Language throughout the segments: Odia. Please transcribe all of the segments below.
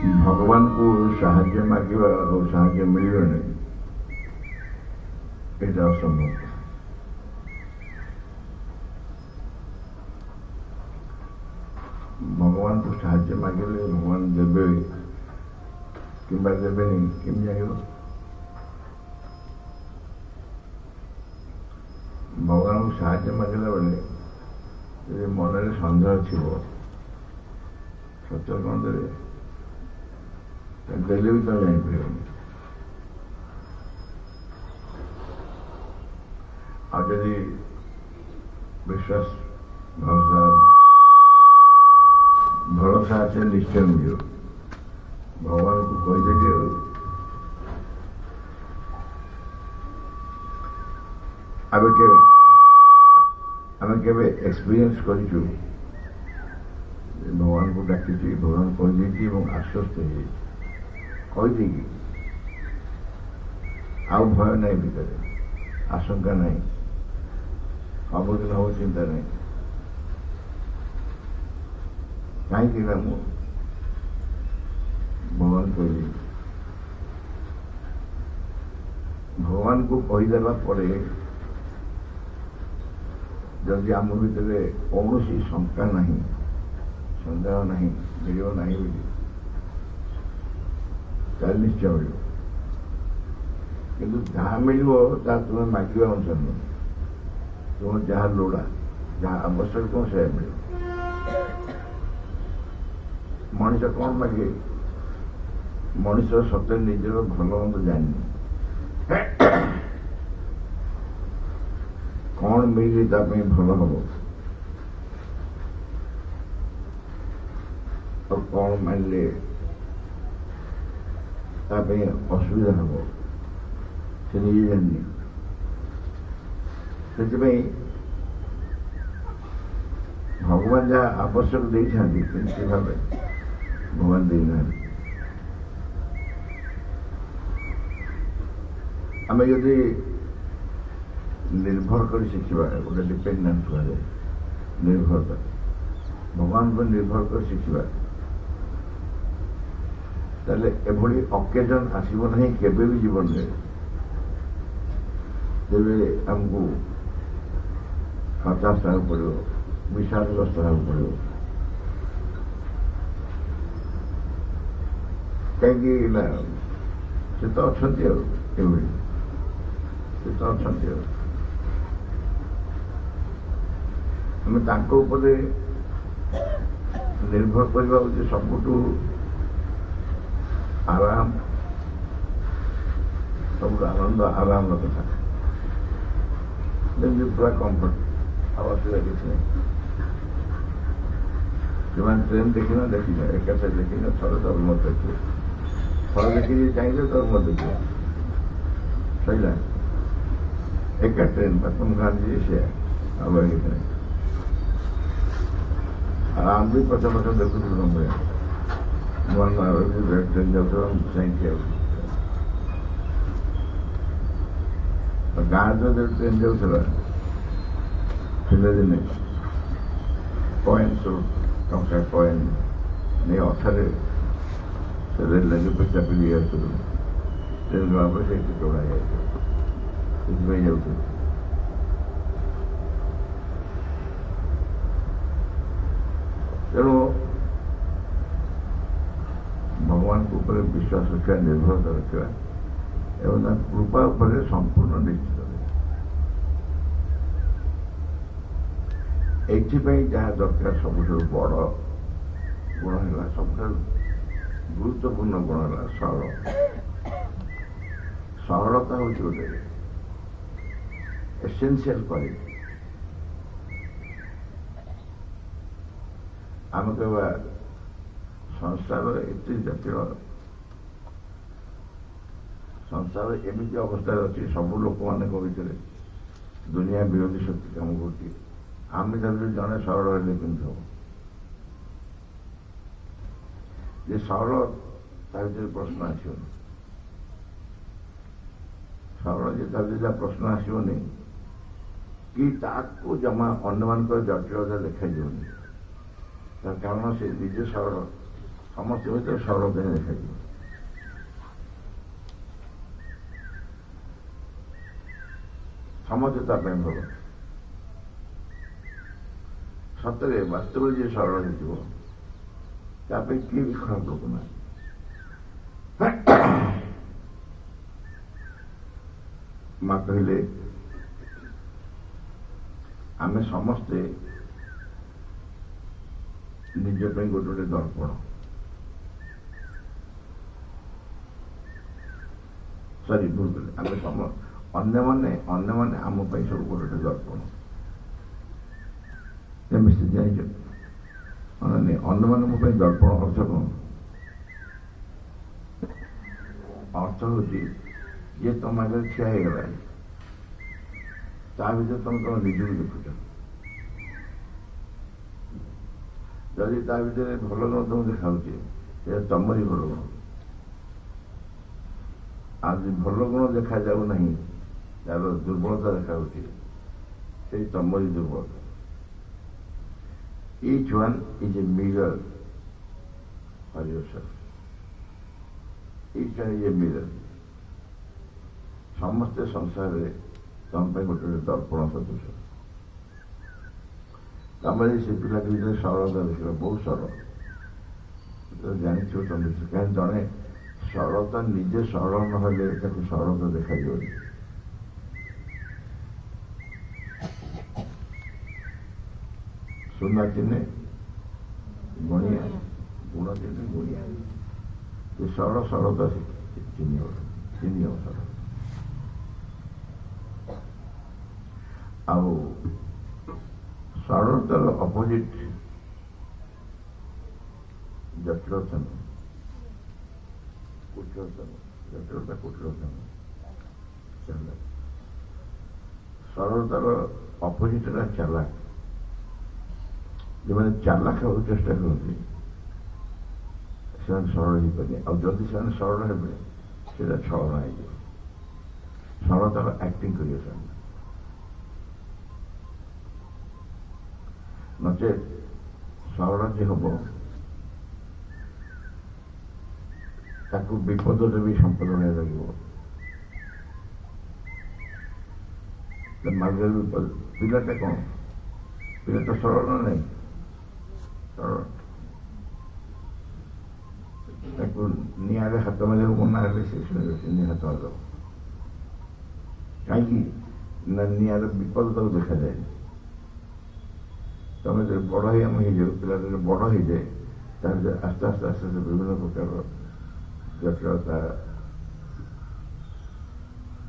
भगवान को साहाय्य मांगा और साहाय्य मिलने ये असंभव। भगवान को साहाय्य मांगे भगवान देवे कि देवे नहीं केम जान। भगवान को साहाय्य मांगला बेले मन सन्देह थी सत्यकांत देले भी तो जापर आदि विश्वास भरोसा से निश्चय मिल भगवान को कहीदेली आम के एक्सपीरियंस कर भगवान को डाकी भगवान कहीदे आश्वस्त कहीदे आउ भय नहीं भितर आशंका नहीं सबुदिन हो चिंता नहीं कहीं भगवान कही भगवान को कहीदेला जदि आम भर कौन शंका नहीं सन्देह नहीं मिल नहीं बोली निश्चय मिल कि जहाँ मिल तुम्हें मांगे अनुसार नुह तुम जहाँ लोड़ा जहाँ आवश्यक तुम से मिल मनीष कौन मागे मनीष सत्य निजर भल मंद जानी कौन मिले भल हम और कौन मानले असुविधा हम से निजे जानी से भगवान जहाँ आवश्यक दे भाव भगवान देना आम यदि निर्भर कर शिखा गोटे डिपेंडेंस कहे निर्भरता भगवान पर निर्भर कर शिखा ताले एभली अकेजन आसब ना केबे भी जीवन में तेरे आमको हताश होगा पड़ो विषादग्रस्त होगा पड़ो कहीं से तो अच्छा से तो अच्छा आम उपरे निर्भर करवा हूँ सबुठ आराम सब आनंद आराम कथा पूरा कम्फर्ट आ असुविधा किसी नहीं ट्रेन देखी ना एक देखी ना थोड़े तो मत देखिए थोड़े देखिए चाहिए तो मत देखिए सही एक ट्रेन तुम गांधी से अब आराम भी पचा पचा देखु नुआ नुआ ट्रेन जाऊँ चाहिए गाँव जो ट्रेन जाऊला दिने कॉइन सब टंका कॉइन नहीं अथारे रेल लाइन पर चापिक ट्रेन गला पर से चौड़ा जाऊ तेणु भगवान को ऊपर विश्वास रखा निर्भरता रखा एवं कृपा उपर संपूर्ण निश्चित एपाई जहाँ दरकार सब बड़ गुण है सब गुरुत्वपूर्ण गुण है सरल सरलता हूँ गोटे एसेंशियल क्वालिटी आम कहवा संसार एत जटिल संसार एमती अवस्था अच्छी सब लोक मान भर दुनिया विरोधी शक्ति कम कर आम जड़े सरल हेल्ले केमती हम जे सरल तार प्रश्न आसो सरल जे तार प्रश्न आसोनी कि ताको जमा अन्य मान जटिलता देखा कारण से निजे सरल ସମସ୍ତ ଭିତରେ ସରଳତା ହିଁ ଦେଖାଯିବ। ସମସ୍ତେ ତା ପାଇଁ ଭଲ। ସତରେ ବାସ୍ତବରେ ଯିଏ ସରଳ ହେଇଥିବ ତା ପାଇଁ କିଏ ବି ଖରାପ ଲୋକ ନାହିଁ। ମା କହିଲେ ଆମେ ସମସ୍ତେ ନିଜ ପାଇଁ ଗୋଟେ ଗୋଟେ ଦର୍ପଣ। ସରି ଭୁଲ କଲେ, ଆମେ ଅନ୍ୟମାନେ ଆମ ପାଇଁ ସବୁ ଗୋଟେ ଗୋଟେ ଦର୍ପଣ। ମିଶି ଜାଣିଛ ଅନ୍ୟମାନଙ୍କ ପାଇଁ ଦର୍ପଣ ଅର୍ଥ କଣ? ଅର୍ଥ ହଉଛି ଯିଏ ତମ ଆଗରେ ଠିଆ ହେଇଗଲାଣି ତା ଭିତରେ ତମେ ତମ ନିଜକୁ ଦେଖୁଛ। ଯଦି ତା ଭିତରେ ଭଲ ଗୁଣ ତମକୁ ଦେଖାଉଛି ସେ ତମରି ଭଲ ଗୁଣ। ଆଉ ଯଦି ଭଲ ଗୁଣ ଦେଖାଯାଉ ନାହିଁ ତାର ଦୁର୍ବଳତା ଦେଖାଯାଉଛି ସେଇ ତମରି ଦୁର୍ବଳତା। Each one is a mirror for yourself. Each one is a mirror. ସମସ୍ତେ ସଂସାରରେ ତମ ପାଇଁ ଗୋଟେ ଗୋଟେ ଦର୍ପଣ ସଦୃଶ। ତମେ ସେ ପିଲାଟି ଭିତରେ ସରଳତା ଦେଖିବ, ବହୁତ ସରଳ। ଜାଣିଥିବ ତମେ, କାହିଁକି ଜଣେ ସରଳତା ନିଜେ ସରଳ ନହେଲେ ତାକୁ ସରଳତା ଦେଖାଯିବନି। ସୁନା ଚିହ୍ନେ ଗୁଣିଆ, ଗୁଣ ଚିହ୍ନେ ଗୁଣିଆ। ସେ ସରଳତା ଚିହ୍ନିବ ସରଳ। ଆଉ ସରଳତାର ଅପୋଜିଟ୍ ଜଟିଳତା କୁଟିଳତା। ସରଳତାର ଅପୋଜିଟ୍ ହେଲା ଚାଲାକ। ଯେଉଁମାନେ ଚାଲାକ ହେବାକୁ ଚେଷ୍ଟା କରନ୍ତି ସେମାନେ ସରଳ ହେଇପାରିବେ। ଆଉ ଯଦି ସେମାନେ ସରଳ ହେବେ ସେଇଟା ଛଳନା ହେଇଯିବ। ସରଳତାର ଆକ୍ଟିଂ କରିବେ ସେମାନେ। ନଚେତ୍ ସରଳ ଯେ ହବ ତାକୁ ବିପଦରେ ବି ସମ୍ପଦ ଭଳିଆ ଲାଗିବ। ପିଲାଟା କ'ଣ, ପିଲାଟା ସରଳ ନା ନାହିଁ? ସରଳ। ତାକୁ ନିଆଁରେ ହାତ ମାରିବାକୁ ମନା ହେଲେ ସେ ନିଆଁ ହାତ ମାରିଦେବ। କାହିଁକି ନା ନିଆଁର ବିପଦ ତାକୁ ଦେଖାଯାଏନି। ତମେ ଯଦି ବଡ଼ ହେଇଯାଉ, ପିଲା ଯଦି ବଡ଼ ହେଇଯାଏ ତାହେଲେ ଆସ୍ତେ ଆସ୍ତେ ବିଭିନ୍ନ ପ୍ରକାର ଜଟିଳତା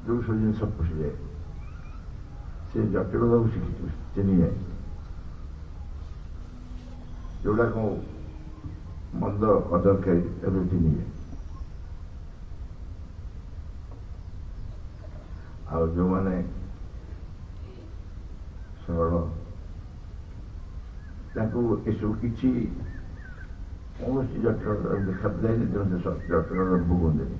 ଯେଉଁ ସବୁ ଜିନିଷ ପଶିଯାଏ ସେ ଜଟିଳତାକୁ ଚିହ୍ନିଯାଏ। ଯୋଉଟା କ'ଣ ମନ୍ଦ ଅଦରକାରୀ ଏବେ ଚିହ୍ନିଯାଏ। ଆଉ ଯେଉଁମାନେ ସରଳ ତାଙ୍କୁ ଏସବୁ କିଛି କୌଣସି ଜଟିଳତା ଦେଖାଯାଏନି, ତେଣୁ ସେ ଜଟିଳତା ଭୋଗନ୍ତିନି।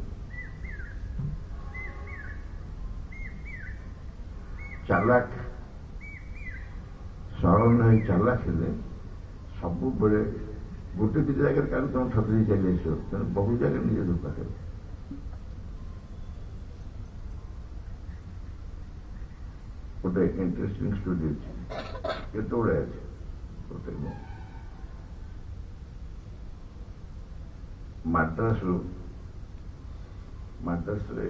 ଚାଲାକ ସରଳ ନହେଇ ଚାଲାକ ହେଲେ ସବୁବେଳେ ଗୋଟେ କିଛି ଜାଗାରେ କାଲି ତମେ ଠକି ଦେଇ ଚାଲି ଆସିବ, ତେଣୁ ବହୁ ଜାଗାରେ ନିଜେ ଧୋକା ଦେବ। ଗୋଟେ ଇଣ୍ଟରେଷ୍ଟିଂ ଷ୍ଟୋରି ଅଛି, କେତେଗୁଡ଼େ ଅଛି। ଗୋଟେ ମାଡ୍ରାସରେ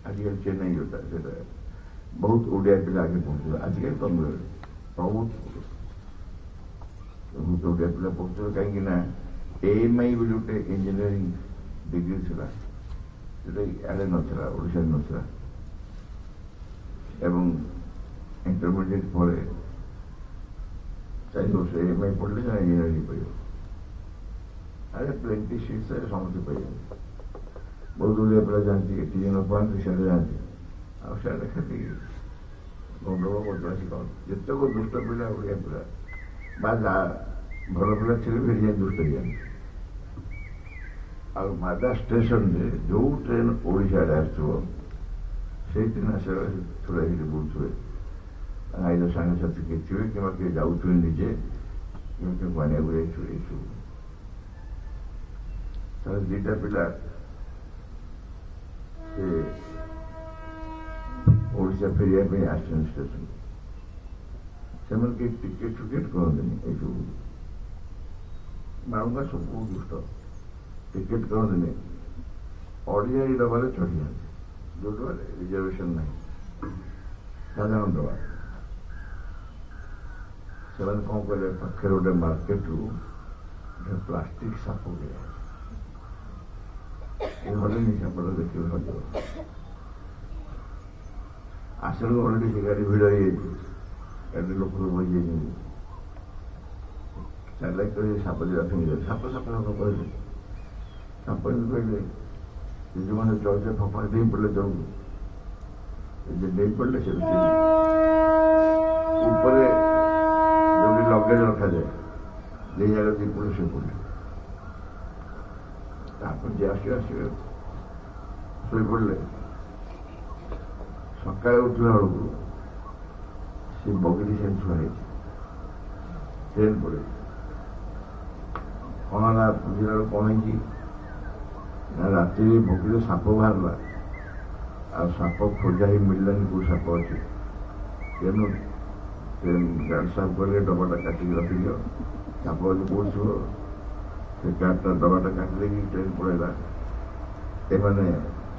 ଆଜିକାଲି ଚେନ୍ନାଇ ଯୋଉଟା ସେଟା ବହୁତ ଓଡ଼ିଆ ପିଲା ଆଗେ ପହଞ୍ଚୁଥିଲେ। ଆଜିକାଲି ତମିଳରେ ବହୁତ ଓଡ଼ିଆ ପିଲା ପଢୁଥିଲେ। କାହିଁକି ନା AMI ବୋଲି ଗୋଟେ ଇଞ୍ଜିନିୟରିଂ ଡିଗ୍ରୀ ଥିଲା, ସେଟା ଆଡ଼େ ନଥିଲା, ଓଡ଼ିଶାରେ ନଥିଲା। ଏବଂ ଇଣ୍ଟରମିଡ଼ିଏଟ୍ ପରେ 4 ବର୍ଷ AMI ପଢ଼ିଲେ ଜଣେ ଇଞ୍ଜିନିୟରିଂ ପାଇବ। ଆରେ ପ୍ଲେଣ୍ଟି ସିଟ୍ସରେ ସମସ୍ତେ ପାଇଯାନ୍ତି। ବହୁତ ଓଡ଼ିଆ ପିଲା ଯାଆନ୍ତି, ଏଠି ନ ପାଆନ୍ତି ସିଆଡ଼େ ଯାଆନ୍ତି। ଆଉ ସିଆଡ଼େ ଖାଲି ଗଣ୍ଡଗୋଳ ବଦମାସି କରନ୍ତି। ଯେତେକ ଦୁଷ୍ଟ ପିଲା ଓଡ଼ିଆ ପିଲା ବା ଭଲ ପିଲା ଥିଲେ ବି ଯାଇ ଦୁଷ୍ଟ ହେଇଯାନ୍ତି। ଆଉ ମାଡ୍ରାସ ଷ୍ଟେସନରେ ଯେଉଁ ଟ୍ରେନ୍ ଓଡ଼ିଶା ଆଡ଼େ ଆସୁଥିବ ସେଇ ଟ୍ରେନ୍ ଆସିଲା ଥରେ ହେଇକି ବୁଲୁଥିବେ। ଆଇର ସାଙ୍ଗସାଥି କିଏ ଥିବେ କିମ୍ବା କିଏ ଯାଉଥିବେ ନିଜେ, କେମିତି ଆଣିବାକୁ ଯାଇଥିବେ। ଏଇସବୁ ତାର ଦିଟା ପିଲା ସେ ଓଡ଼ିଶା ଫେରିବା ପାଇଁ ଆସିଛନ୍ତି ଷ୍ଟେସନ। ସେମାନେ କେହି ଟିକେଟ ଫିକେଟ କରନ୍ତିନି, ଏଇସବୁ ବାଳୁଙ୍ଗା ସବୁ ଦୁଷ୍ଟ, ଟିକେଟ କରନ୍ତିନି, ଅର୍ଡିନାରୀ ଡବାରେ ଚଢ଼ିଯାଆନ୍ତି, ଯୋଉ ଡବାରେ ରିଜର୍ଭେସନ ନାହିଁ, ସାଧାରଣ ଡବା। ସେମାନେ କ'ଣ କଲେ, ପାଖରେ ଗୋଟେ ମାର୍କେଟରୁ ଗୋଟେ ପ୍ଲାଷ୍ଟିକ ସାପ କିଣା ହଲେନି, ସାପଟା ଦେଖିବେ ହଲିବ। ଆସିଲୁ ଅଲରେଡି ସେ ଗାଡ଼ି ଭିଡ଼ ହେଇଯାଇଛି, ଗାଡ଼ି ଲୋକ ବହିଯାଇଛନ୍ତି। ଚାଲିଲା କରି ସାପ ଯିବା ଫିଙ୍ଗିଦେଲେ, ସାପ ସାପ ସାପ କହିଲେ, ସାପ ଏମିତି କହିଲେ ଯେ ଯେଉଁମାନେ ଚଳୁଛେ ଫପାରେ ଡେଇଁ ପଡ଼ିଲେ ଚଳୁ, ଯେ ଡେଇଁ ପଡ଼ିଲେ ସେ ଉପରେ ଯୋଉଠି ଲଗେଜ ରଖାଯାଏ ଯେ ଜାଗାରେ ଦେଇ ପଡ଼ିଲେ ସେ ପଡ଼ିଲେ। ତାପରେ ଯେ ଆସିବେ ଆସିବେ ଶୋଇପଡ଼ିଲେ। ସକାଳେ ଉଠିଲା ବେଳକୁ ସେ ବଗିରି ସେମିତି ଛୁଆ ହେଇଛି, ଟ୍ରେନ୍ ପଡ଼େ। କ'ଣ ହେଲା ବୁଝିଲା ବେଳକୁ କ'ଣ ହେଇଛି ନା, ରାତିରେ ବଗିରେ ସାପ ବାହାରିଲା, ଆଉ ସାପ ଖୋଜା ହେଇ ମିଳିଲାନି କେଉଁ ସାପ ଅଛି। ତେଣୁ ଗାଡ଼ି ସାଫ କଲେ, ଡବାଟା କାଟିକି ରଖିଦିଅ, ସାପ ଯଦି କେଉଁଠି ଥିବ ସେ କାର୍ଟା ଡବାଟା କାଟି ଦେଇକି ଟ୍ରେନ୍ ପଳେଇଲା। ଏମାନେ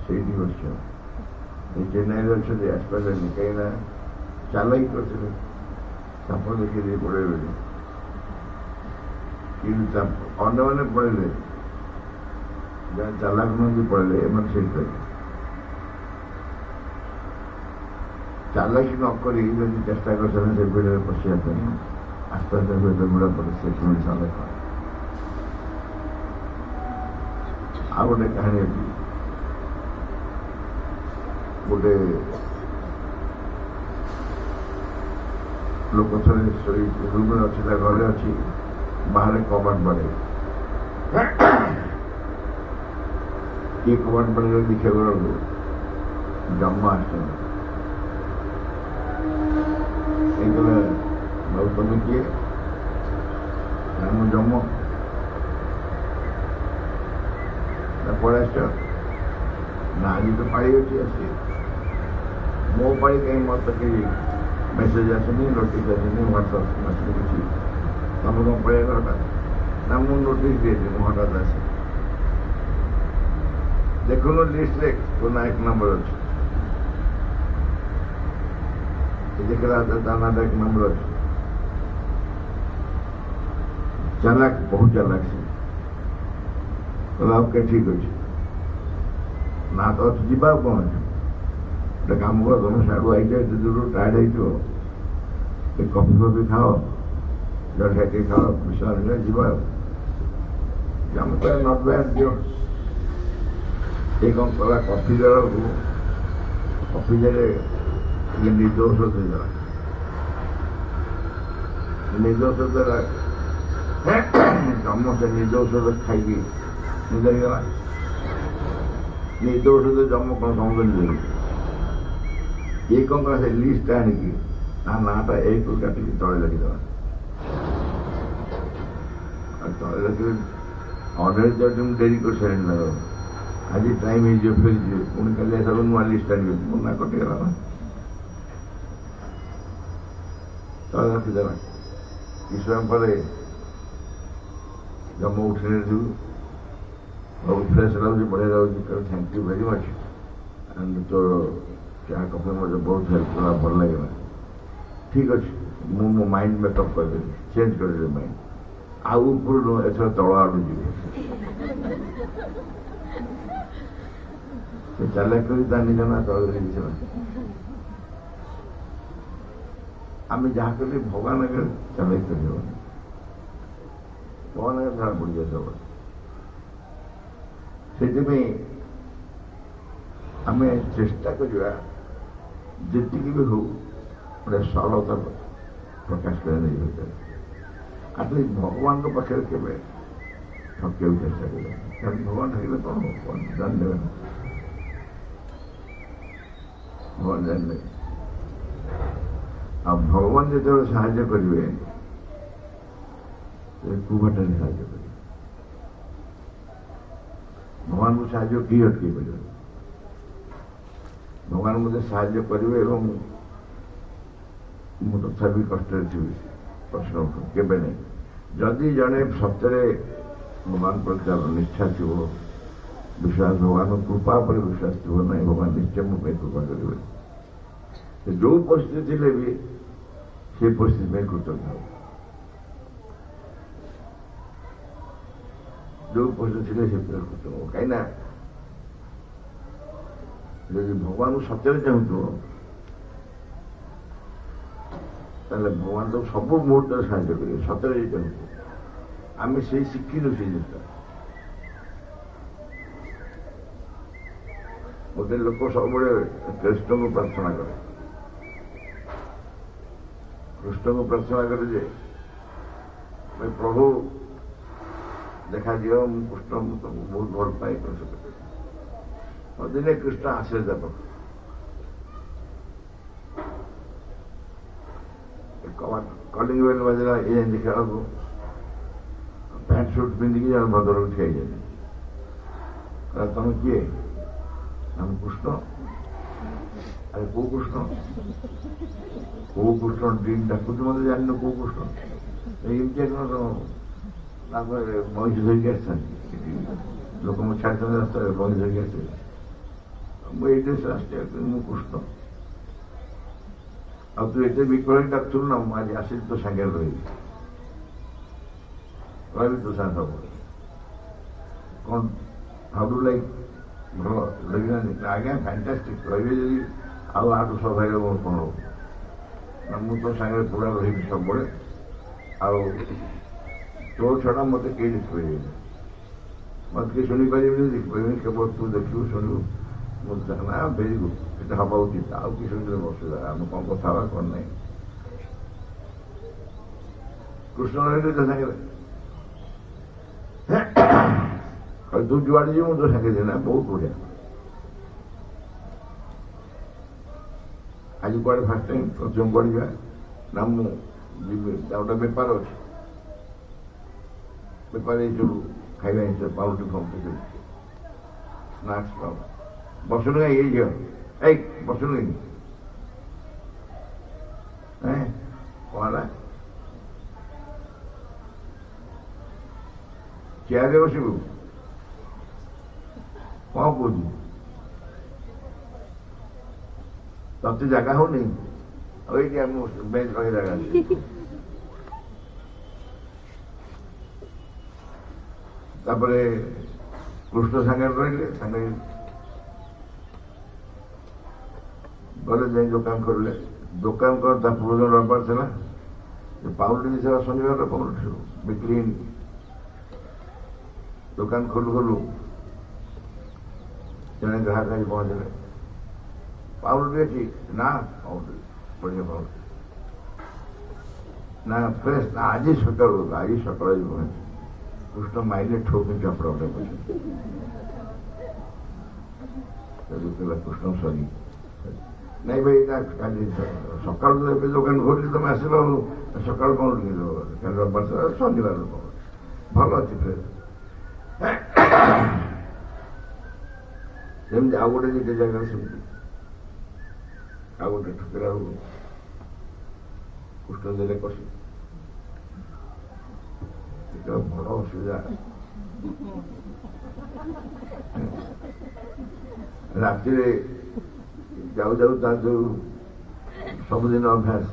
ସେଇଠି ବସିଛନ୍ତି, এই চেন্নাইରେ ଅଛନ୍ତି, ଆସିପାରିଲେନି, କାହିଁକିନା ଚାଲାକି କରିଥିଲେ, ସାପ ଦେଖି ଦେଇ ପଳେଇବେନି। କିନ୍ତୁ ଅନ୍ୟମାନେ ପଳେଇଲେ, ଯାହା ଚାଲାକ ନୁହନ୍ତି ପଳେଇଲେ, ଏମାନେ ସେଇଥିପାଇଁ ଚାଲାକି ନ କରି ଯଦି ଚେଷ୍ଟା କରିଥାନ୍ତି ସେ ଭିଡ଼ରେ ପଶିବା ପାଇଁ, ଆସ୍ତେ ଆସ୍ତେ ହୁଏତ ଭିଡ଼ ପଡ଼େ, ସେ ଶୁଣି ଚାଲାକ। ଆଉ ଗୋଟେ କାହାଣୀ ଅଛି, ଗୋଟେ ଲୋକ ଥରେ ଶୋଇ ରୁମ୍ରେ ଅଛି, ତା ଘରେ ଅଛି, ବାହାରେ କବାଟ ବାଡ଼େ, କିଏ କବାଟ ବାଡ଼େଇଲେ ଦେଖିବା ବେଳକୁ ଜନ୍ମ ଆସିଛନ୍ତି। ଏ କହିଲେ, ବାବୁ ତମେ କିଏ? ନା ମୁଁ ଜନ୍ମ। ପଳେଇ ଆସିଛ? ନା ଆଜି ତ ପାଳି ଅଛି, ଆସି ମୋ ପାଳି କାହିଁ, ମୋତେ କେହି ମେସେଜ ଆସୁନି, ନୋଟିସ୍ ଆସୁନି, ହ୍ୱାଟ୍ସଆପ୍ ଆସୁନି କିଛି, ତମେ କ'ଣ ପଳେଇଲ ହଠାତ୍? ନା ମୁଁ ନୋଟିସ୍ ଦେଇଛି, ମୁଁ ହଠାତ୍ ଆସି ଦେଖୁନ ଲିଷ୍ଟରେ ତୋ ନା 1 ନମ୍ବର ଅଛି, ଦେଖିଲା ତା ନାଁଟା 1 ନମ୍ବର ଅଛି। ଚାଲାକ, ବହୁତ ଚାଲାକ ସେ। କହିଲା ଓକେ ଠିକ୍ ଅଛି, ନା ତ ଅଛି, ଯିବା ଆଉ କ'ଣ ଅଛି, ଗୋଟେ କାମ କର, ତମେ ସାଡ଼ୁ ଆଇଛ, ଏତେ ଦୂରରୁ ଟାୟାର୍ଡ ହେଇଥିବ, ଏ କଫି ଫଫି ଖାଅ, ଜଳଖିଆ ଟିକେ ଖାଅ, ବିଶ୍ରାମ ନେଲେ ଯିବା ଆଉ। ଆମେ ତ ନଟ୍ ବ୍ୟାଡ୍ ଦିଅ। ଏ କ'ଣ କଲା, କଫି ଦେବାକୁ କଫି ଦେଲେ ଟିକେ ନିଦ ଔଷଧ ଦେଇଦେଲା, ନିଦ ଔଷଧ ଦେଲା, ଜନ୍ମ ସେ ନିଦ ଔଷଧ ଖାଇକି ନିଦ ହେଇଗଲା। ନିଦ ଔଷଧ ଜନ୍ମ କ'ଣ ସମୁଦ୍ର ନିଦ, ଇଏ କ'ଣ କଲା, ସେ ଲିଷ୍ଟଟା ଆଣିକି ତା ନାଁଟା 1ରୁ କାଟିକି ତଳେ ଲେଖିଦେଲା। ଆଉ ତଳେ ଲେଖିଲେ ଅର୍ଡର ଯଦି ମୁଁ ଡେରି କରିସାରିଣି, ନା ଆଜି ଟାଇମ୍ ହେଇଯିବ, ଫେରିଯିବେ, ପୁଣି କାଲି ଆସିବ ନୂଆ ଲିଷ୍ଟ ଆଣିବେ, ମୋ ନାଁ କଟିଗଲା ନା। ତଳେ ରଖିଦେଲା। କିଛି ସମୟ ପରେ ଜନ୍ମ ଉଠିଲେ ଯିବୁ, ବହୁତ ଫ୍ରେଶ୍ ଲାଗୁଛି, ବଢ଼ିଆ ଲାଗୁଛି, ଥ୍ୟାଙ୍କ ୟୁ ଭେରି ମଚ୍, ତୋର ଚାହା କଫି ମୋତେ ବହୁତ ହେଲ୍ପ କଲା, ଭଲ ଲାଗିଲା, ଠିକ୍ ଅଛି, ମୁଁ ମୋ ମାଇଣ୍ଡ ମେକଅପ୍ କରିଦେବି, ଚେଞ୍ଜ କରିଦେବି ମାଇଣ୍ଡ, ଆଉ ଉପରୁ ନୁହଁ, ଏଥର ତଳ ଆଡ଼ୁ ଯିବେ। ସେ ଚାଲାକ କରି ତା ନିଜ ନା ତଳ ଦେଇଛି। ଆମେ ଯାହା କଲେ ଭଗବାନ ଆଗରେ ଚାଲାକ କରିହେବନି, ଭଗବାନ ଆଗରେ ଧରା ପଡ଼ିଯାଏ ସବୁବେଳେ। ସେଥିପାଇଁ ଆମେ ଚେଷ୍ଟା କରିବା ଯେତିକି ବି ହଉ ଗୋଟେ ସରଳତା ପ୍ରକାଶ କରିବା ନେଇ ଭିତରେ, ଆଟଲିଷ୍ଟ ଭଗବାନଙ୍କ ପାଖରେ କେବେ ଠକିବାକୁ ଚେଷ୍ଟା କରିବା, କାରଣ ଭଗବାନ ଠକିଲେ କ'ଣ ହବ ଜାଣିଦେବେ ନା, ଭଗବାନ ଜାଣିଲେ। ଆଉ ଭଗବାନ ଯେତେବେଳେ ସାହାଯ୍ୟ କରିବେ, କୁବାଟରେ ସାହାଯ୍ୟ କରିବେ। भगवान को साहाଯ୍य किए अटके पारे भगवान मुझे साहाଯ୍य करेंगे और मु तथापि कष्ट थी प्रश्न उठ केवे नहीं जदि जड़े सत्य भगवान प्रति निष्ठा थी विश्वास भगवान कृपा पर विश्वास थी ना भगवान निश्चय मुझे कृपा करेंगे जो परिस्थिति थे भी से परिस्थिति में कृतज्ञ हो जो परिस्थिति थे से कृतज्ञ हो कहीं यदि भगवान को सत्य चाहूँ ताले भगवान तो सब मुहूर्त साहाଯ୍य करेंगे सतरे चाहूँ आम से शिखिलु से जिनिस गोटे लोक सब कृष्ण को प्रार्थना करे कृष्ण को प्रार्थना करे जे प्रभु देखा दियो कृष्ण बहुत भल पाए दिने कृष्ण आसे जब कलिंग बेल बजला ये खेल को पैंट सुट पिंधिकी जन भद्र ठिया तुम किए हम कृष्ण अरे कौ कृष्ण ड्रीम डाकू मत जान कौ कृष्ण एमती महिष धरिक आसता लोक मुझे छाड़ी रास्ता महिष धरिक आस मुझे कृष्ण आ तू ये विकल डाक्तलु ना आज आसी तो सागर रही तो साथ कौन हाउ डू लाइक भल लगे आज्ञा फैंटास्टिक रही जी आठ सौभाग्य मोर कौन हो तो सागर पूरा रही सब तो छड़ा मत कई देखिए मत किए शुणी पारे देखिए केवल तू देखू शुणु मुझे ना भेरी गुड ये हवा उचित आउ कि शुणी असुविधा आम कौन कथा कौन ना कृष्ण रही सागर तू जुआड़े जी मुझे सागे देना बहुत बढ़िया आज कड़े फास्ट टाइम प्रथम पढ़ा ना मुझे बेपार अच्छे बेपार जो खाଇବା ଜିନିଷ ପାଉଁରୁଟି ଫାଉଁରୁଟି ସ୍ନାକ୍ସ ପାଉ ବସୁନୁ କାଇଁ ଏଇ ଝିଅ ଏଇ ବସୁନୁ କାଇଁ କଣ ହେଲା ଚେୟାରରେ ବସିବୁ କଣ କହୁଛୁ ତତେ ଜାଗା ହଉନି ଆଉ ଏଇଠି ଆମ ବେଞ୍ଚ ପାଖେ ଜାଗା ଅଛି तापरे कृष्ण सागर रही सागे गले जाए दुकान करले दुकान कर पूर्व रविवार था पाउंडी सेवा शनिवार पाउंडी बिक्री दुकान खोलु खोलु जड़े ग्राहक आज पहुंचले पाउंडी अच्छी ना पाउंडी बढ़िया पाउंडी ना फ्रेश ना आज सकाल पहुंचे कृष्ण माइले ठोक चपड़ा कृष्ण सरी नहीं भाई सका दुकान खोल तुम आस सका कौन रविवार शनिवार भल अच्छी फ्रेश जमी आउ गोटे दुटे जगह सेमती आउ गोटे ठुकरा कृष्ण देले कषि बड़ असुविधा राति जाऊ जाऊ ता जो सबुदिन अभ्यास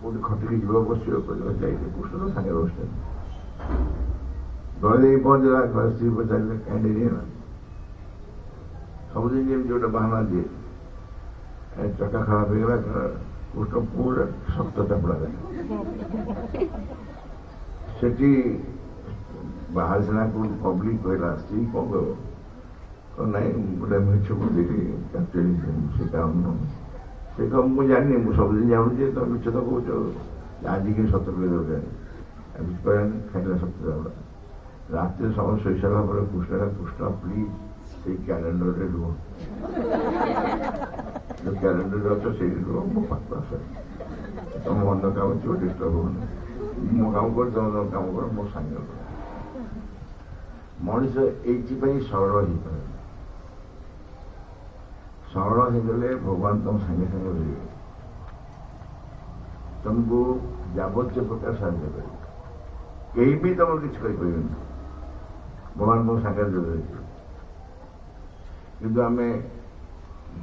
गोटे खटिकी जीव बस कृष्ण सागे बस गले पहुंचला घर स्त्री पचारे कहीं डेरी है सबुदिन जमी जो बहाना दिए चक्का खराब हो गला कृष्ण पूरा शक्त चपड़ा सेठी बाहर से पब्लिक कहला स्त्री कौन कह नाई गोटे मिछ को देखी से काम मुझे जानी मुझे सब दिन जानूँ तुम मिछ तो कौच आज कि सत कह खाइला सत रात सब शोई सारा पर कृष्ण प्लीज से कैलेंडर रुह जो कैलेंडर अच्छे से रुह मो पाख तुम मन काम डिस्टर्ब हो मो काम कर तुम काम कर मो सागर ମଣିଷ ଏଇଥିପାଇଁ ସରଳ ହେଇପାରେ। ସରଳ ହେଇଗଲେ ଭଗବାନ ତମ ସାଙ୍ଗେ ସାଙ୍ଗେ ରହିବେ, ତମକୁ ଯାବତୀୟ ପ୍ରକାର ସାହାଯ୍ୟ କରିବେ, କେହି ବି ତମର କିଛି କରିପାରିବେନି, ଭଗବାନ ତମ ସାଙ୍ଗରେ ରହିବେ। କିନ୍ତୁ ଆମେ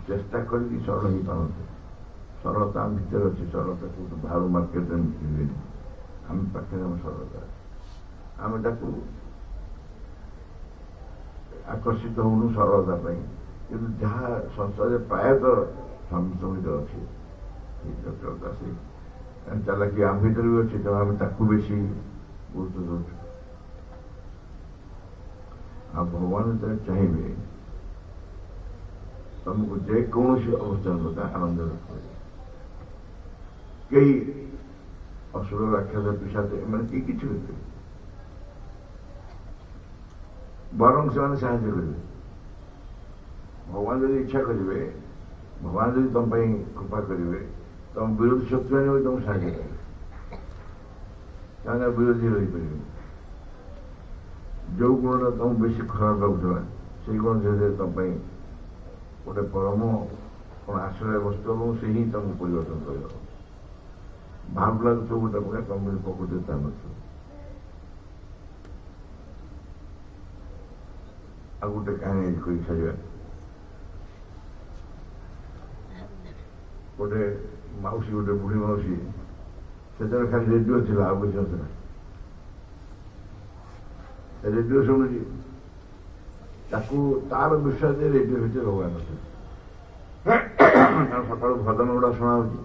ଚେଷ୍ଟା କରିକି ସରଳ ହେଇପାରନ୍ତେ। ସରଳତା ଆମ ଭିତରେ ଅଛି, ସରଳତା କୋଉଠୁ ବାହାରୁ ମାର୍କେଟରେ ମିଳିବେନି, ଆମ ପାଖରେ ଆମ ସରଳତା ଅଛି। ଆମେ ତାକୁ ଆକର୍ଷିତ ହଉନୁ ସରଳତା ପାଇଁ, କିନ୍ତୁ ଯାହା ସଂସାରରେ ପ୍ରାୟତଃ ସମସ୍ତ ଅଛି ସେଇ ଜଟିଳତା, ସେଇ ଚାଲାକି ଆମ ଭିତରେ ବି ଅଛି, ତେଣୁ ଆମେ ତାକୁ ବେଶୀ ଗୁରୁତ୍ୱ ଦେଉଛୁ। ଆଉ ଭଗବାନ ଯେତେବେଳେ ଚାହିଁବେ ତମକୁ ଯେକୌଣସି ଅବସ୍ଥାରେ ମଧ୍ୟ ଆନନ୍ଦ ରଖିପାରିବେ। କେହି ଅସୁର, ରାକ୍ଷସ, ପିଶାଚ ଏମାନେ କେହି କିଛି କରିପାରିବେ, ବରଂ ସେମାନେ ସାହାଯ୍ୟ କରିବେ। ଭଗବାନ ଯଦି ଇଚ୍ଛା କରିବେ, ଭଗବାନ ଯଦି ତମ ପାଇଁ କୃପା କରିବେ, ତମ ବିରୋଧୀ ଶତ୍ରୁମାନେ ବି ତମକୁ ସାହାଯ୍ୟ କରିବେ, ସେମାନେ ବିରୋଧୀ ରହିପାରିବେ। ଯୋଉ ଗୁଣଟା ତମକୁ ବେଶୀ ଖରାପ ଲାଗୁଥିଲା ସେଇ ଗୁଣ ଧୀରେ ଧୀରେ ତମ ପାଇଁ ଗୋଟେ ପରମ କଣ ଆଶ୍ରୟ ବସ୍ତୁ ଏବଂ ସେ ହିଁ ତମକୁ ପରିବର୍ତ୍ତନ କରିବ। ଭାବ ଲାଗୁଥିବ ଗୋଟେ ପ୍ରକାର, ତମ ପ୍ରକୃତିରେ ତା ନଥିବ। ଆଉ ଗୋଟେ କାହାଣୀ କହି ସାରିବା। ଗୋଟେ ମାଉସୀ, ଗୋଟେ ବୁଢୀ ମାଉସୀ, ସେତେବେଳେ ଖାଲି ରେଡିଓ ଥିଲା, ଆଉ କିଛି ନଥିଲା। ରେଡିଓ ଶୁଣୁଛି, ତାକୁ ତାର ବିଶ୍ୱାସ ଯେ ରେଡିଓ ଭିତରେ ଭଗବାନ ଅଛି, କାରଣ ସକାଳୁ ଭଜନ ଗୁଡା ଶୁଣା ହଉଛି,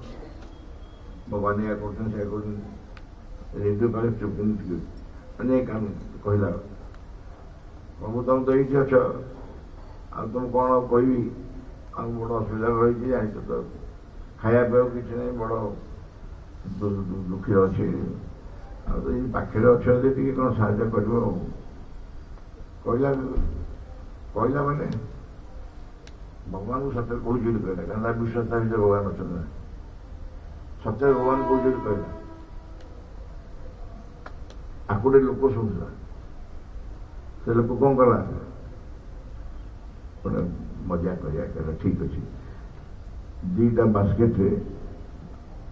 ଭଗବାନ ଏୟା କରୁଛନ୍ତି, ସେୟା କରୁଛନ୍ତି। ରେଡିଓ କାଳେ ଚୁପ୍ ଟିକେ ମାନେ କହିଲା, ପ୍ରଭୁ ତମେ ତ ଏଇଠି ଅଛ, ଆଉ ତମେ କଣ କହିବି, ଆଉ ବଡ ଅସୁବିଧା ରହିଛି, ଜାଣିଛ ତ, ଖାଇବା ପିଇବାକୁ କିଛି ନାହିଁ, ବଡ ଦୁଃଖୀ ଅଛି, ଆଉ ତ ଏଇ ପାଖରେ ଅଛ ଯଦି ଟିକେ କଣ ସାହାଯ୍ୟ କରିବ। ଆଉ କହିଲା ମାନେ ଭଗବାନଙ୍କୁ ସତରେ କହୁଛି ବୋଲି କହିଲା, କାରଣ ତା ବିଶ୍ୱାସ ତା ଭିତରେ ଭଗବାନ ଅଛନ୍ତି ନା, ସତରେ ଭଗବାନ କହୁଛି ବୋଲି କହିଲା। ଆକୁ ଗୋଟେ ଲୋକ ଶୁଣୁଥିଲା, ସେ ଲୋକ କଣ କଲା, ଗୋଟେ ମଜା କରିବା, କହିଲା ଠିକ ଅଛି, ଦିଟା ବାସ୍କେଟରେ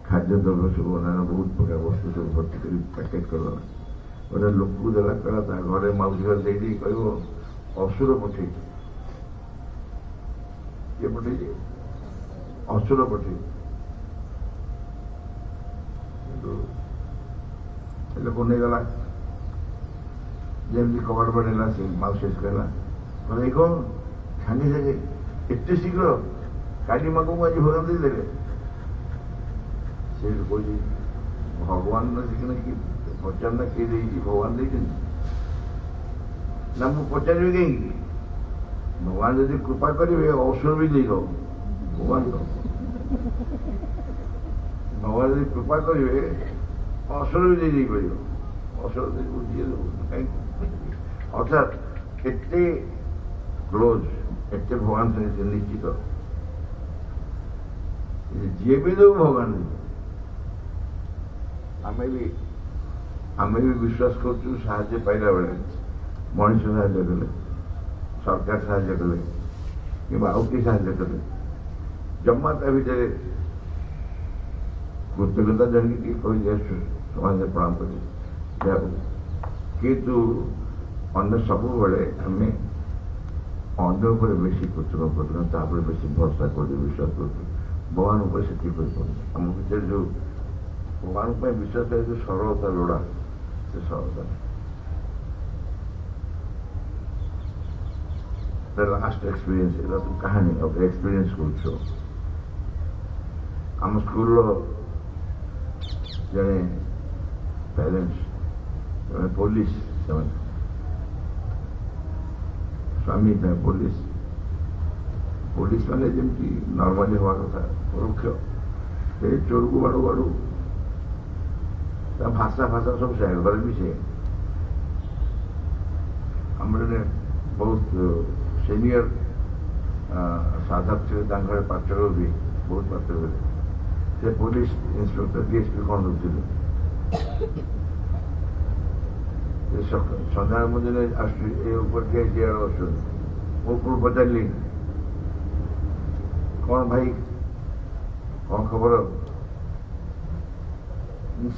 ଖାଦ୍ୟଦ୍ରବ୍ୟ ସବୁ ଅନ୍ୟାନ୍ୟ ବହୁତ ପ୍ରକାର ବସ୍ତୁ ସବୁ ଭର୍ତ୍ତି କରି ପ୍ୟାକେଟ କରିଦେଲା, ଗୋଟେ ଲୋକକୁ ଦେଲା, କହିଲା ତା ଘରେ ମାଉସୀ ଘରେ ଦେଇଦେଇ କହିବ ଅସୁର ପଠେଇଛି। କିଏ ପଠେଇଛି? ଅସୁର ପଠେଇଛି। କିନ୍ତୁ ସେ ଲୋକ ନେଇଗଲା, ଯେମିତି କବାଟ ବାଡ଼େଇଲା, ସେ ମାଉସୀ କହିଲା, କହିଲା କଣ ସାଙ୍ଗେ ସାଙ୍ଗେ ଏତେ ଶୀଘ୍ର କାଲି ମାକୁ ଆଜି ଭୋଗ ଦେଇଦେଲେ। ସେ କହୁଛି ଭଗବାନ କି ପଚାର ନା କିଏ ଦେଇଛି, ଭଗବାନ ଦେଇଛନ୍ତି ନା ମୁଁ ପଚାରିବି କାହିଁକି? ଭଗବାନ ଯଦି କୃପା କରିବେ ଅସୁର ବି ଦେଇଦବ, ଭଗବାନ ଭଗବାନ ଯଦି କୃପା କରିବେ ଅସୁର ବି ଦେଇପାରିବ, ଅସୁର ଯିଏ ଦେବ କାହିଁକି? ଅର୍ଥାତ୍ ଏତେ କ୍ଲୋଜ, ଏତେ ଭଗବାନ ସାଙ୍ଗେ ନିଶ୍ଚିତ, ଯିଏ ବି ଦେବ ଭଗବାନ ଦେବ। ଆମେ ବି ବିଶ୍ୱାସ କରୁଛୁ, ସାହାଯ୍ୟ ପାଇଲା ବେଳେ ମଣିଷ ସାହାଯ୍ୟ କଲେ, ସରକାର ସାହାଯ୍ୟ କଲେ, କିମ୍ବା ଆଉ କିଏ ସାହାଯ୍ୟ କଲେ, ଜମା ତା ଭିତରେ କୃତଜ୍ଞତା ଜାଣିକି ଟିକେ କହିଦିଏ, ସମାଜରେ ପ୍ରଣାମ କରି ଯାହା। କିନ୍ତୁ ଅନ୍ୟ ସବୁବେଳେ ଆମେ ଅନ୍ୟ ଉପରେ ବେଶୀ କୃତଜ୍ଞ କରୁଛୁ, ତାପରେ ବେଶୀ ଭରସା କରୁଛୁ, ବିଶ୍ୱାସ କରୁଛୁ, ଭଗବାନ ଉପରେ ସେତିକି କରିପାରୁଛୁ। ଆମ ଭିତରେ ଯୋଉ ଭଗବାନ ପାଇଁ ବିଶ୍ୱାସ ଯୋଉ ସରଳତା ଲୋଡ଼ା, ସେ ସରଳତା ଲାଷ୍ଟ ଏକ୍ସପିରିଏନ୍ସ, ଏଇଟା ତୁ କାହାଣୀ ଏକ୍ସପିରିଏନ୍ସ କରୁଛୁ। ଆମ ସ୍କୁଲର ଜଣେ ପ୍ୟାରେଣ୍ଟସ୍, ଜଣେ ପୋଲିସ, ସେମାନେ ସ୍ୱାମୀ ପୋଲିସ ମାନେ ଯେମିତି ନର୍ମାଲି ହେବା କଥା, ପରୋକ୍ଷ, ସେ ଚୋରକୁ ବାଡ଼ୁ ବାଡ଼ୁ, ତା ଭାଷା ସବୁ ସେ ଘରେ ବି ସେ। ଆମର ଜଣେ ବହୁତ ସିନିୟର ସାଧକ ଥିଲେ, ତାଙ୍କ ଘରେ ପାଚକ ବି ବହୁତ ପାଚକ ଥିଲେ, ସେ ପୋଲିସ ଇନ୍ସପେକ୍ଟର DSP କ'ଣ ଦେଉଥିଲେ। ସନ୍ଧ୍ୟାବେଳେ ମୁଁ ଦିନେ ଆସୁଛି ଏ ଉପରେ ଠିଆ ଆସୁଛନ୍ତି ମୁଁ ଉପରୁ ପଚାରିଲି କ'ଣ ଭାଇ କ'ଣ ଖବର?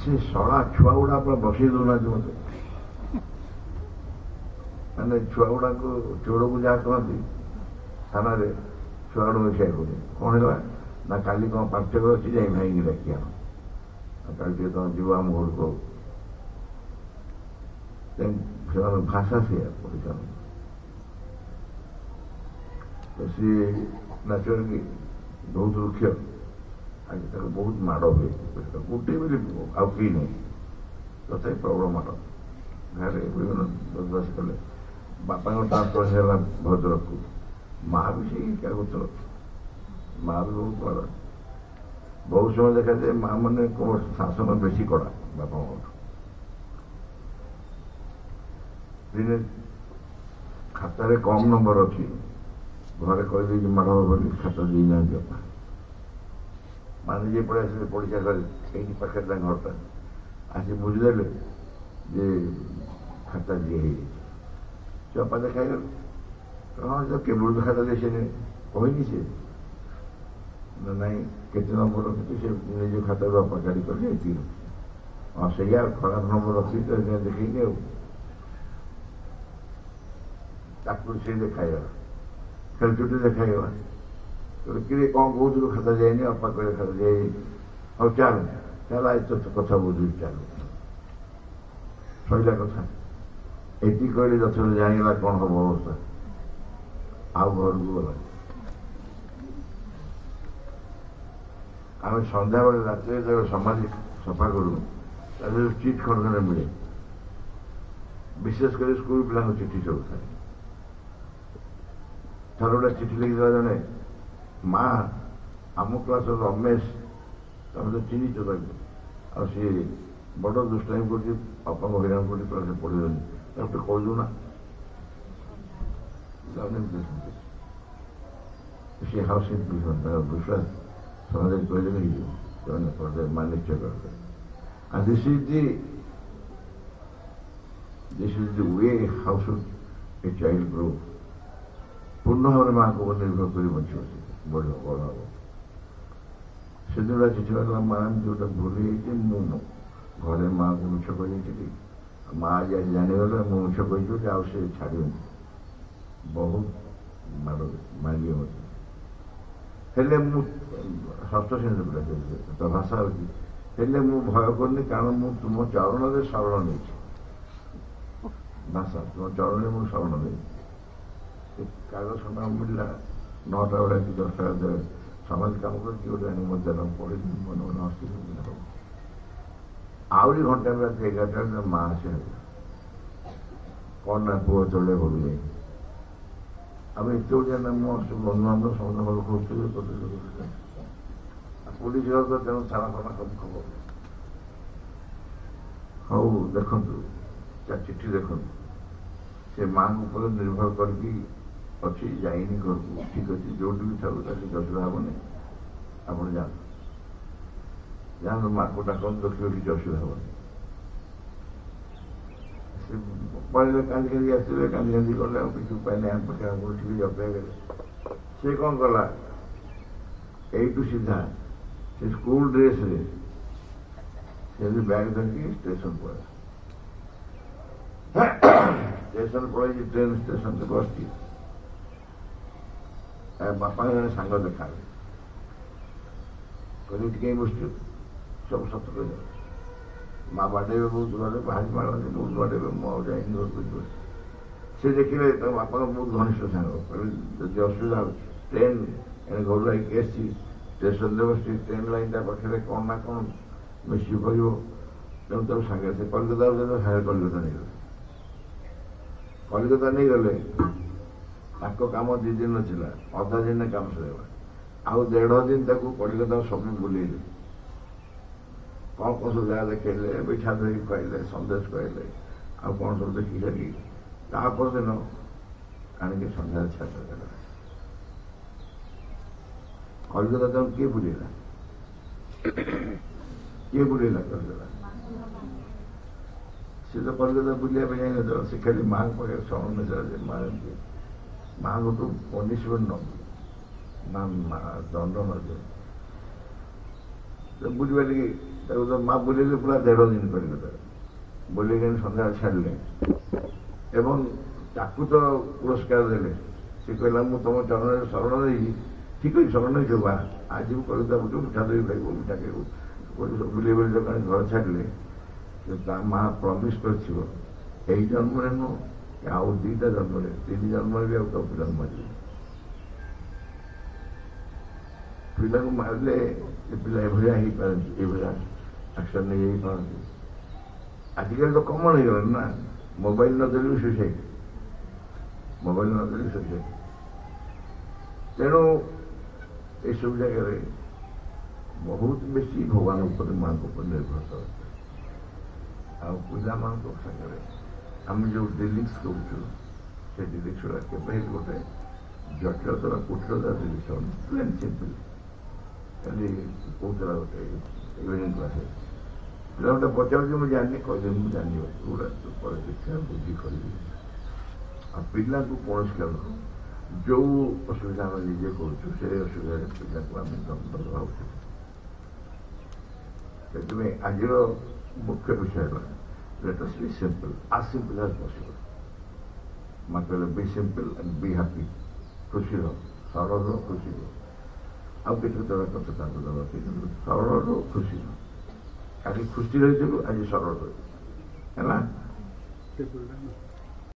ସେ ଶଳା ଛୁଆ ଗୁଡ଼ା ଆପଣ ବସେଇ ଦେଉନାହାନ୍ତି ମୋତେ। ମାନେ ଛୁଆ ଗୁଡ଼ାକୁ ଚୋରକୁ ଯାହା କହନ୍ତି ଥାନାରେ ଛୁଆ ଗୁଡ଼ାକୁ ସେଇଆ କହୁଛି। କ'ଣ ହେଲା ନା କାଲି କ'ଣ ପାର୍ଥକ୍ୟ ଅଛି ଯାଇ ଭାଇକି ଡାକି ଆଣ, କାଲି ଟିକେ ତମେ ଯିବ ଆମ ଘରକୁ। ସେମାନଙ୍କ ଭାଷା ସେଇଆ ପରିଚାଳନା। ସିଏ ନାଚୁରାଲି କି ବହୁତ ରୁକ୍ଷ, ଆଜି ତାକୁ ବହୁତ ମାଡ଼ ହୁଏ। ଗୋଟେ ବୋଲି ଆଉ କେହି ନାହିଁ, ତଥାପି ପ୍ରବଳ ମାଡ଼। ଗାଁରେ ବିଭିନ୍ନ ବଦମାସ କଲେ। ବାପାଙ୍କ ଟ୍ରାନ୍ସଫର ହେଲା ଭଦ୍ରକକୁ, ମା ବି ସେଇ କାଗଜ, ମା ବି ବହୁତ ମାଡ଼। ବହୁତ ସମୟ ଦେଖାଯାଏ ମା ମାନେ ଶାସନ ବେଶୀ କଡ଼ା ବାପାଙ୍କଠୁ। ଦିନେ ଖାତାରେ କମ୍ ନମ୍ବର ଅଛି, ଘରେ କହିଦେଇକି ମାଡ଼ ହବ ବୋଲି ଖାତା ଦେଇନାହାନ୍ତି ବାପା। ମାନେ ଯିଏ ପଳେଇ ଆସିଲେ ପଡ଼ିଶା ଘରେ, ଏଇଠି ପାଖରେ ତାଙ୍କ ଘରଟା, ଆସି ବୁଝିଦେଲେ ଯେ ଖାତା ଦିଏ ହେଇଯାଇଛି। ସେ ବାପା ଦେଖାଇଗଲେ, ହଁ ସେ କେବଳ ତ ଖାତା ଦେଇସେନି, କହିନି ସେ ନା ନାଇଁ କେତେ ନମ୍ବର ରଖିଛି, ସେ ନିଜ ଖାତାରୁ ବାପା କାଢ଼ି କଲେ ଏତିକି। ହଁ ସେଇଆ ଖରାପ ନମ୍ବର ରଖିଛି ତ ଦେଖେଇନି ଆଉ। ତାକୁ ସେ ଦେଖାଇଗଲା, ଖେଳଛୁଟି ଦେଖାଇଗଲା। କିରେ କ'ଣ କହୁଥିଲୁ ଖାତା ଯାଇନି? ବାପା କହିଲେ ଖାତା ଦିଆଯାଇଛି। ହଉ ଚାଲ ଚାଲ ଆଜି ତ କଥା ବୁଝୁଛି, ଚାଲ ସରିଲା କଥା। ଏତିକି କହିଲେ ଯଥେଷ୍ଟ ଜାଣିଗଲା କ'ଣ ହବ ଅବସ୍ଥା। ଆଉ ଘରକୁ ଗଲା। ଆମେ ସନ୍ଧ୍ୟାବେଳେ ରାତିରେ ଯେତେବେଳେ ସମାଧି ସଫା କରୁ, ତା ଦେହରେ ଚିଟ୍ ଖଣ୍ଡ ଖଣ୍ଡ ମିଳେ। ବିଶେଷ କରି ସ୍କୁଲ ପିଲାଙ୍କ ଚିଠି ସବୁ ଥାଏ। ଥରେ ଗୋଟେ ଚିଠି ଲେଖିଥିଲା ଜଣେ, ମା ଆମ କ୍ଲାସର ରମେଶ, ତମେ ତ ଚିହ୍ନିଛ ତାକୁ, ଆଉ ସିଏ ବଡ଼ ଦୁଷ୍ଟାମି କରୁଛି, ବାପାଙ୍କ ହଇରାଣ କରୁଛି, କ୍ଲାସରେ ପଢ଼ିବନି, ତାକୁ ଟିକେ କହିଲୁ ନା। ସେ ହାଉସିଂ ତାର ବିଶ୍ୱାସ ସମାଜରେ କହିଦେଲେ ହେଇଯିବ, ସେମାନେ ମାନିଶ୍ଚୟ କରିଦେବେ। And this is the way how should a child grow. ପୂର୍ଣ୍ଣ ଭାବରେ ମାଆଙ୍କ ଉପରେ ନିର୍ଭର କରି ବଞ୍ଚିବ, ସେ ବଢ଼ିବ, ବଡ଼ ହେବ। ସେଦିନ ଚିଠି ବାଲା ମା ଯୋଉଟା ଭୁଲ ହେଇଛି, ମୁଁ ଘରେ ମାଆକୁ ମିଛ କହିଦେଇଥିଲି। ମା ଆଜି ଜାଣିଗଲେ ମୁଁ ମିଛ କହିଛି ବୋଲି ଆଉ ସେ ଛାଡ଼ିବନି, ବହୁତ ମାଡ଼ ମାଗିବ ମୋତେ। ହେଲେ ମୁଁ ଷଷ୍ଠ ଶ୍ରେଣୀରେ ପିଲା ତ ଭାଷା ହେଉଛି, ହେଲେ ମୁଁ ଭୟ କରୁନି, କାରଣ ମୁଁ ତୁମ ଚରଣରେ ଶରଣ ନେଇଛି। ଭାଷା ତୁମ ଚରଣରେ ମୁଁ ଶରଣ ନେଇଛି। କାଗଜ ଖଣ୍ଡ ମିଳିଲା 9ଟା ବେଳେ କି 10ଟା ବେଳେ ସମାଜ କାମ କରିକି ଗୋଟେ ଆଣି ମଧ୍ୟାହ୍ନ ପଢ଼ିଲି, ମନେ ମନେ ହସିଲି। ଆହୁରି ଘଣ୍ଟା ରାତି 11ଟା ମା ଆସି କ'ଣ ନା ପୁଅ ଚଳେ ଭୁଲି ଯାଇ। ଆମେ ଏତେ ଓଡ଼ିଆ ନା ମୋ ବନ୍ଧୁବାନ୍ଧବ ସମସ୍ତେ ଭଲ ଖୋଜୁଥିବେ, ପୋଲିସ ଘର ତ ତେଣୁ ଥାନା ଫାନା ସବୁ ଖବର। ହଉ ଦେଖନ୍ତୁ, ଚିଠି ଦେଖନ୍ତୁ, ସେ ମାଆଙ୍କ ଉପରେ ନିର୍ଭର କରିକି ଅଛି, ଯାଇନି ଘରକୁ। ଠିକ ଅଛି, ଯୋଉଠି ବି ଥାଉ ତାର କିଛି ଅସୁବିଧା ହେବନି, ଆପଣ ଯାଆନ୍ତୁ, ଯାଆନ୍ତୁ ମାଆକୁ ଡାକନ୍ତୁ, ଦେଖିବେ କିଛି ଅସୁବିଧା ହେବନି। ସେ ପଳେଇଲେ, କାନ୍ଦି କାନ୍ଦି ଆସିଲେ, କାନ୍ଦି କାନ୍ଦି ଗଲେ, ଆଉ କିଛି ଉପାୟ ନାହିଁ, ଆମ ପାଖରେ ଆମକୁ ଟିକେ ଅପେକ୍ଷା କଲେ। ସେ କ'ଣ କଲା, ଏଇଠୁ ସିଧା ସେ ସ୍କୁଲ ଡ୍ରେସରେ ସେ ବ୍ୟାଗ୍ ଧରିକି ଷ୍ଟେସନ ପଳେଇଲା। ଷ୍ଟେସନ ପଳେଇଛି, ଟ୍ରେନ ଷ୍ଟେସନରେ ବସିଛି। ବାପାଙ୍କ ଜଣେ ସାଙ୍ଗ ଦେଖାହେଲେ, କହିଲେ ଏଠି କାହିଁ ବସିଛୁ, ସବୁ ସତ କହିଲେ। ମା ବାଡ଼େଇବେ ବହୁତ, ଘରେ ବାହାରି ମାରନ୍ତି ବହୁତ ବାଡ଼େଇବେ, ମୁଁ ଆଉ ଯାଇନି ଘରକୁ ଯିବ। ସେ ଦେଖିଲେ ତାଙ୍କ ବାପାଙ୍କ ବହୁତ ଘନିଷ୍ଠ ସାଙ୍ଗ, କହିଲେ ଯଦି ଅସୁବିଧା ହେଉଛି, ଟ୍ରେନ ଏଣେ ଘରୁ ଆସିକି ଆସିଛି, ଷ୍ଟେସନରେ ବସିଛି, ଟ୍ରେନ ଲାଇନଟା ପାଖରେ କ'ଣ ନା କ'ଣ ମିଶି କରିବ, ତେଣୁ ତାକୁ ସାଙ୍ଗେ ସେ କଲିକତା ସାଙ୍ଗେ କଲିକତା ନେଇଗଲେ। କଲିକତା ନେଇଗଲେ, ତାଙ୍କ କାମ 2 ଦିନ ଥିଲା, ଅଧା ଦିନରେ କାମ ସରିଗଲା। ଆଉ 1.5 ଦିନ ତାକୁ କଲିକତା ସବୁ ବୁଲେଇଲେ, କ'ଣ କ'ଣ ସବୁ ଜାଗା ଦେଖେଇଲେ, ମିଠା ଧରିକି ଖୁଆଇଲେ, ସନ୍ଦେଶ ଖୁଆଇଲେ, ଆଉ କ'ଣ ସବୁ ଦେଖି ସାରି ତା ପରଦିନ ଆଣିକି ସନ୍ଧ୍ୟାରେ ଛାଡ଼ିଦେଲେ। କଲିକତା ତାଙ୍କୁ କିଏ ବୁଲେଇଲା? କିଏ ବୁଲେଇଲା କଲିକତା? ସେ ତ କଲିକତା ବୁଲିବା ପାଇଁ ଯାଇନଥିଲା, ସେ ଖାଲି ମାଙ୍କ ପାଖରେ ଶରଣ ନେଇଥିଲା ଯେ ମାଙ୍କଠୁ ପନିସମେଣ୍ଟ ନ ମା ଦଣ୍ଡ ନଦିଏ ବୁଲିବା ଟିକେ ତାକୁ ତ ମା ବୁଲେଇଲେ ପୁରା 1.5 ଦିନ କଲିକତା ବୁଲେଇକି ସନ୍ଧ୍ୟାବେଳେ ଛାଡ଼ିଲେ ଏବଂ ତାକୁ ତ ପୁରସ୍କାର ଦେଲେ। ସେ କହିଲା ମୁଁ ତମ ଚରଣରେ ଶରଣ ଦେଇଛି, ଠିକ ଅଛି ଶରଣ ନେଇଛୁ ବା ଆଜି ମୁଁ କଲିକତା ବୁଲିବୁ ମିଠା ଦହି ଖାଇବୁ ମିଠା ଖାଇବୁ ବୁଲେଇ ବୁଲି ଦୋକାନ ଘର ଛାଡ଼ିଲେ। ତା ମା ପ୍ରମିଶ କରିଥିବ ଏଇ ଜନ୍ମରେ ନୁହଁ ଆଉ 2ଟା ଜନ୍ମରେ 3 ଜନ୍ମରେ ବି ଆଉ ତ ପିଲାଙ୍କୁ ମାରିବ। ପିଲାଙ୍କୁ ମାରିଲେ ଏ ପିଲା ଏଭଳିଆ ହେଇପାରନ୍ତି, ଏଭଳିଆ ଆକ୍ସନ ନେଇଯାଇପାରନ୍ତି। ଆଜିକାଲି ତ କମନ ହେଇଗଲାଣି ନା, ମୋବାଇଲ ନଦେଲେ ବି ସୁଇସାଇଡ୍, ମୋବାଇଲ ନଦେଲେ ସୁଇସାଇଡ୍। ତେଣୁ ଏସବୁ ଜାଗାରେ ବହୁତ ବେଶୀ ଭଗବାନ ଉପରେ ମାଙ୍କ ଉପରେ ନିର୍ଭର। ଆଉ ପିଲାମାନଙ୍କ ସାଙ୍ଗରେ ଆମେ ଯେଉଁ ଡିଲିଂସ୍ କରୁଛୁ ସେ ଡିଲିଂସ୍ ଗୁଡ଼ା କେବେ ଗୋଟେ ଜଟିଳତାର କୁଟିଳତା ଡିଲିଂସ୍ ହେଉନି, ପ୍ଲେନ୍ ସିମ୍ପଲ୍। ଖାଲି କହୁଥିଲା ଗୋଟେ ଇଭିନିଂ କ୍ଲାସରେ ପିଲା ଗୋଟେ ପଚାରୁଛି ମୁଁ ଜାଣିନି, କହିଲେ ମୁଁ ଜାଣିନି ଗୁଡ଼ା ପରେ ଶିକ୍ଷା ବୁଝି କରିବି। ଆଉ ପିଲାଙ୍କୁ କୌଣସି କାରଣ ଯେଉଁ ଅସୁବିଧା ଆମେ ନିଜେ କରୁଛୁ ସେ ଅସୁବିଧାରେ ପିଲାକୁ ଆମେ ଦଣ୍ଡ ଦେବା ଉଚିତ। ସେଥିପାଇଁ ଆଜିର ମୁଖ୍ୟ ବିଷୟ ହେଲା let us be simple, as simple as possible. ମା କହିଲେ be simple and be happy, ଖୁସି ରହ, ସରଳ ଖୁସି ରହ। ଆଉ କିଛି ଦେବା କଥା ତାଙ୍କୁ ଦେବା କିନ୍ତୁ ସରଳ ଖୁସି ରହ। କାଲି ଖୁସି ରହିଥିଲୁ ଆଜି ସରଳ ରହିଥିଲୁ ହେଲା।